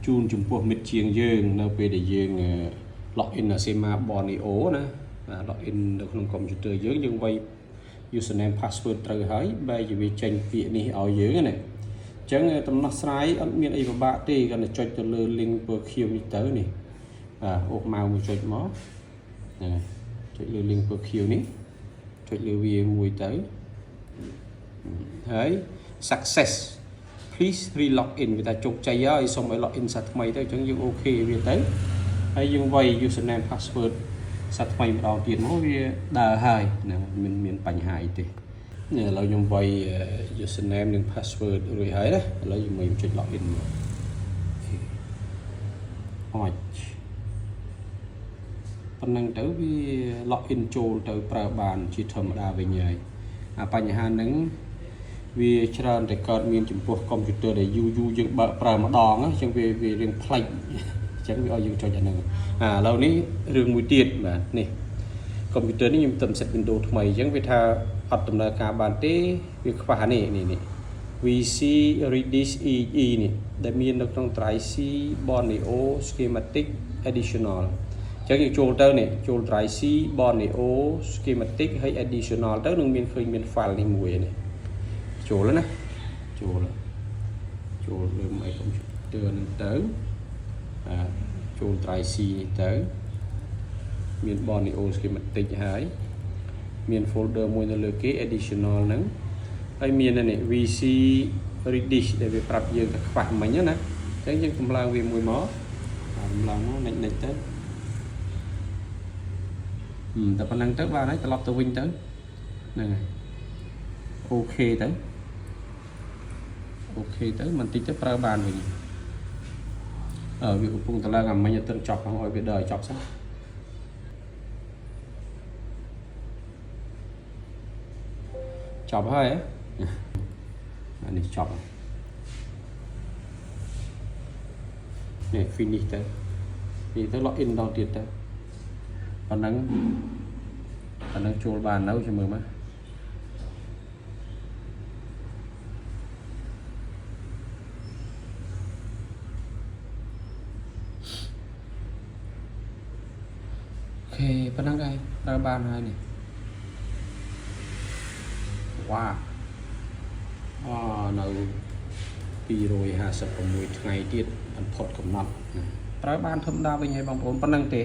chun chủng pua mít chiêng dương nơi về để dương login là xem mà Borneo nè login đượcក្នុង computer យើងវាយ username password ត្រូវហើយបែរជាវាចេញពាក្យនេះឲ្យយើងណាអញ្ចឹងដំណោះស្រាយអត់មានអីពិបាកទេគ្រាន់តែចុចទៅលើ link ពណ៌ខៀវនេះទៅនេះអូសម៉ៅមួយចុចមកចុចលើ link ពណ៌ខៀវនេះចុចលើវាមួយទៅហើយ success please re-log in វាថាជោគជ័យហើយសូមឲ្យ log in សាថ្មីទៅអញ្ចឹងយើងអូខេវាទៅហើយយើងវាយ username password សាថ្មីម្ដងទៀតមកវាដើរហើយណាមានបញ្ហាអីទេឥឡូវខ្ញុំវាយ username និង password រួចហើយណាឥឡូវយើងចុច log in មកអត់ប៉ុណ្ណឹងទៅវា log in ចូលទៅប្រើបានជាធម្មតាវិញហើយបញ្ហាហ្នឹងវាច្រើនតែកើតមានចំពោះ computer ដែលយូរយើងបើកប្រើម្ដងអញ្ចឹងវារៀងផ្លិចអញ្ចឹងវាឲ្យយើងចុចអាហ្នឹងឥឡូវនេះរឿងមួយទៀតបាទនេះ computer នេះខ្ញុំទៅ set Windows ថ្មីអញ្ចឹងវាថាអត់ដំណើរការបានទេវាខ្វះនេះVC Redis EE នេះដែលមាននៅក្នុង drive C Borneo schematic additional អញ្ចឹងយើងចូលទៅនេះចូល drive C Borneo schematic ហើយ additional ទៅនឹងមានឃើញមាន file នេះមួយនេះចូលណាចូលលើមក computer នឹងទៅចូល drive C នេះទៅមាន Borneo schematic ហើយមាន folder មួយនៅលើគេ additional ហ្នឹងហើយមាននេះ VC Redis ដែលវាប្រាប់យើងថាខ្វះមិញណាអញ្ចឹងយើងកំឡើងវាមួយមកកំឡើងមកនិចទៅតែប៉ុណ្ណឹងទៅបានហើយត្រឡប់ទៅវិញទៅហ្នឹងហើយអូខេទៅមិនតិចទៅប្រើបានវិញវាកំពុងតឡើងអាមិញទៅចប់ផងឲ្យវាដល់ឲ្យចប់សិនចប់ហើយអានេះចប់នេះ finish ទៅនេះទៅ login ដល់ទៀតទៅប៉ុណ្ណឹងចូលបាននៅចាំមើលមកអូខេប៉ុណ្ណឹងហើយប្រើបានហើយនេះវ៉ានៅ256ថ្ងៃទៀតបំផុតកំណត់ប្រើបានធម្មតាវិញហើយបងប្អូនប៉ុណ្ណឹងទេ